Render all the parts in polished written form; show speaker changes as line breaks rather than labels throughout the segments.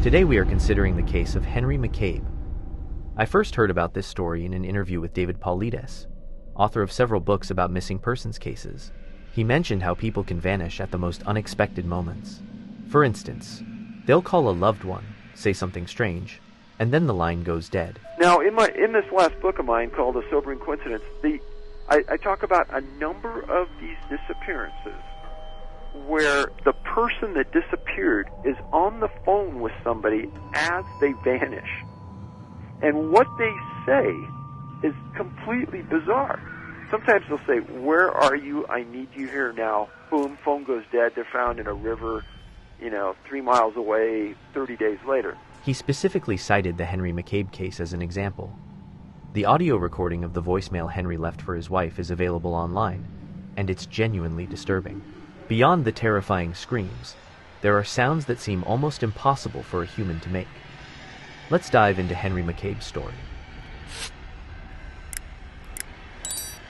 Today we are considering the case of Henry McCabe. I first heard about this story in an interview with David Paulides, author of several books about missing persons cases. He mentioned how people can vanish at the most unexpected moments. For instance, they'll call a loved one, say something strange, and then the line goes dead.
Now, in this last book of mine called A Sobering Coincidence, I talk about a number of these disappearances where the person that disappeared is on the phone with somebody as they vanish. And what they say is completely bizarre. Sometimes they'll say, "Where are you? I need you here now." Boom, phone goes dead. They're found in a river, 3 miles away 30 days later.
He specifically cited the Henry McCabe case as an example. The audio recording of the voicemail Henry left for his wife is available online, and it's genuinely disturbing. Beyond the terrifying screams, there are sounds that seem almost impossible for a human to make. Let's dive into Henry McCabe's story.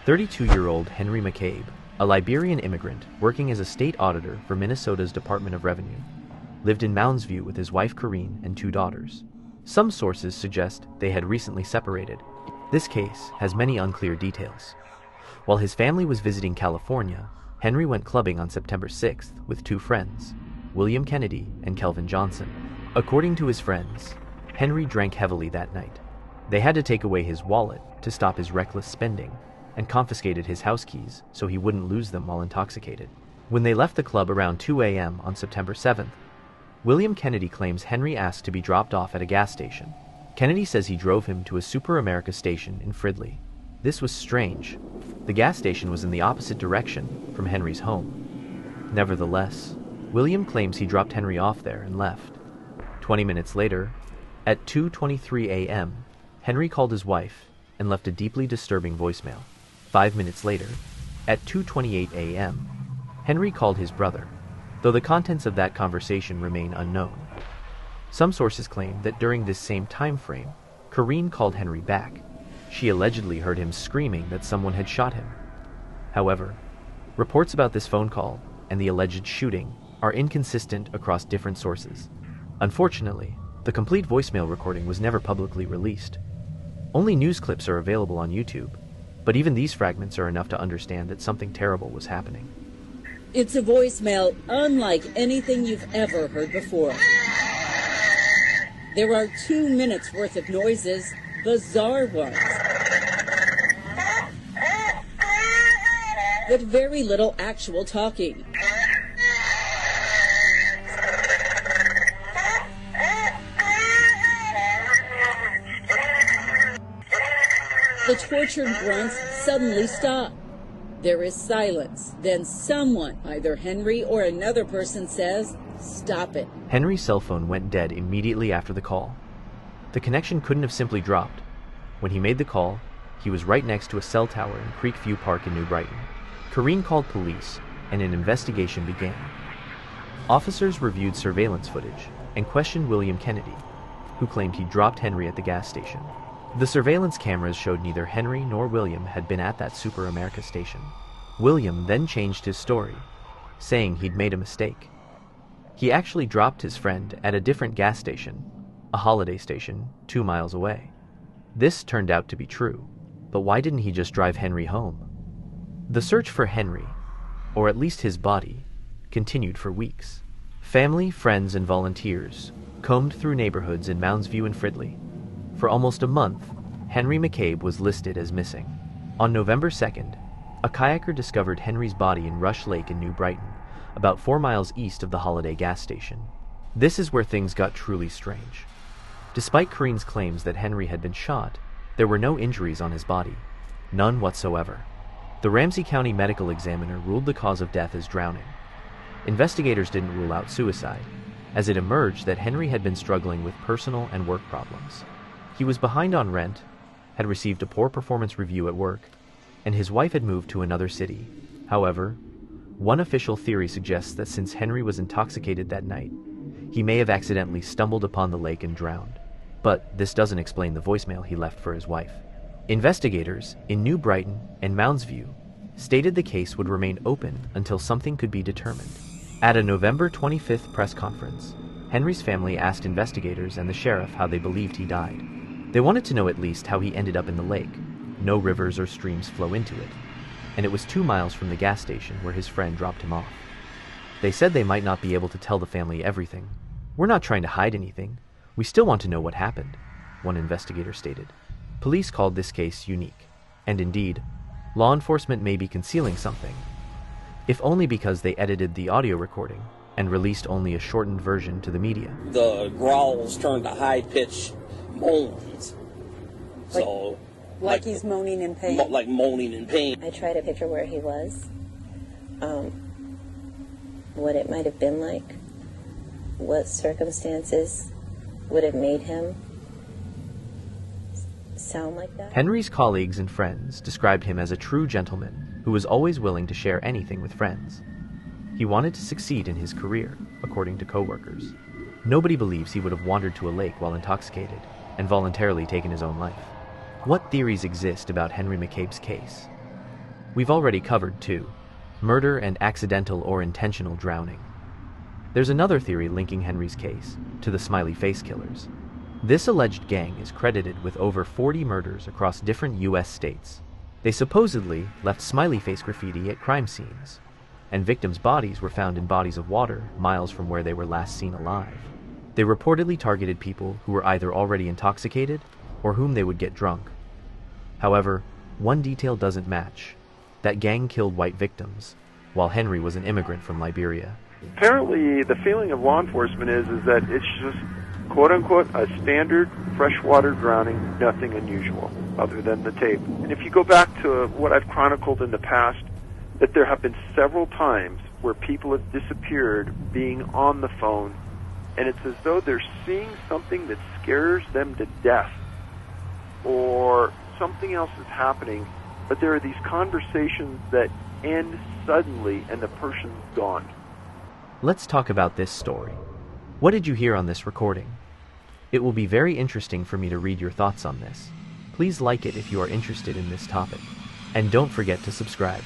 32-year-old Henry McCabe, a Liberian immigrant working as a state auditor for Minnesota's Department of Revenue, lived in Mounds View with his wife Corinne and 2 daughters. Some sources suggest they had recently separated. This case has many unclear details. While his family was visiting California, Henry went clubbing on September 6th with 2 friends, William Kennedy and Kelvin Johnson. According to his friends, Henry drank heavily that night. They had to take away his wallet to stop his reckless spending and confiscated his house keys so he wouldn't lose them while intoxicated. When they left the club around 2 a.m. on September 7th, William Kennedy claims Henry asked to be dropped off at a gas station. Kennedy says he drove him to a Super America station in Fridley. This was strange. The gas station was in the opposite direction from Henry's home. Nevertheless, William claims he dropped Henry off there and left. 20 minutes later, at 2:23 a.m., Henry called his wife and left a deeply disturbing voicemail. 5 minutes later, at 2:28 a.m., Henry called his brother, though the contents of that conversation remain unknown. Some sources claim that during this same time frame, Corinne called Henry back. She allegedly heard him screaming that someone had shot him. However, reports about this phone call and the alleged shooting are inconsistent across different sources. Unfortunately, the complete voicemail recording was never publicly released. Only news clips are available on YouTube, but even these fragments are enough to understand that something terrible was happening.
It's a voicemail unlike anything you've ever heard before. There are 2 minutes worth of noises, bizarre ones, but very little actual talking. The tortured grunts suddenly stop. There is silence. Then someone, either Henry or another person, says, "Stop it."
Henry's cell phone went dead immediately after the call. The connection couldn't have simply dropped. When he made the call, he was right next to a cell tower in Creekview Park in New Brighton. Corinne called police, and an investigation began. Officers reviewed surveillance footage and questioned William Kennedy, who claimed he dropped Henry at the gas station. The surveillance cameras showed neither Henry nor William had been at that Super America station. William then changed his story, saying he'd made a mistake. He actually dropped his friend at a different gas station, a Holiday station 2 miles away. This turned out to be true, but why didn't he just drive Henry home? The search for Henry, or at least his body, continued for weeks. Family, friends, and volunteers combed through neighborhoods in Mounds View and Fridley. For almost a month, Henry McCabe was listed as missing. On November 2nd, a kayaker discovered Henry's body in Rush Lake in New Brighton, about 4 miles east of the Holiday gas station. This is where things got truly strange. Despite Corinne's claims that Henry had been shot, there were no injuries on his body. None whatsoever. The Ramsey County medical examiner ruled the cause of death as drowning. Investigators didn't rule out suicide, as it emerged that Henry had been struggling with personal and work problems. He was behind on rent, had received a poor performance review at work, and his wife had moved to another city. However, one official theory suggests that since Henry was intoxicated that night, he may have accidentally stumbled upon the lake and drowned. But this doesn't explain the voicemail he left for his wife. Investigators in New Brighton and Mounds View stated the case would remain open until something could be determined. At a November 25th press conference, Henry's family asked investigators and the sheriff how they believed he died. They wanted to know at least how he ended up in the lake. No rivers or streams flow into it, and it was 2 miles from the gas station where his friend dropped him off. They said they might not be able to tell the family everything. "We're not trying to hide anything. We still want to know what happened," one investigator stated. Police called this case unique, and indeed, law enforcement may be concealing something, if only because they edited the audio recording and released only a shortened version to the media.
The growls turned to high-pitched moans.
Like he's moaning in pain?
Like moaning in pain.
I try to picture where he was, what it might have been like, what circumstances would have made him sound like that.
Henry's colleagues and friends described him as a true gentleman who was always willing to share anything with friends. He wanted to succeed in his career, according to coworkers. Nobody believes he would have wandered to a lake while intoxicated and voluntarily taken his own life. What theories exist about Henry McCabe's case? We've already covered 2: murder and accidental or intentional drowning. There's another theory linking Henry's case to the Smiley Face Killers. This alleged gang is credited with over 40 murders across different U.S. states. They supposedly left smiley face graffiti at crime scenes, and victims' bodies were found in bodies of water miles from where they were last seen alive. They reportedly targeted people who were either already intoxicated or whom they would get drunk. However, one detail doesn't match. That gang killed white victims, while Henry was an immigrant from Liberia.
Apparently, the feeling of law enforcement is that it's just, quote-unquote, a standard freshwater drowning, nothing unusual, other than the tape. And if you go back to what I've chronicled in the past, that there have been several times where people have disappeared being on the phone, and it's as though they're seeing something that scares them to death, or something else is happening, but there are these conversations that end suddenly and the person's gone.
Let's talk about this story. What did you hear on this recording? It will be very interesting for me to read your thoughts on this. Please like it if you are interested in this topic, and don't forget to subscribe.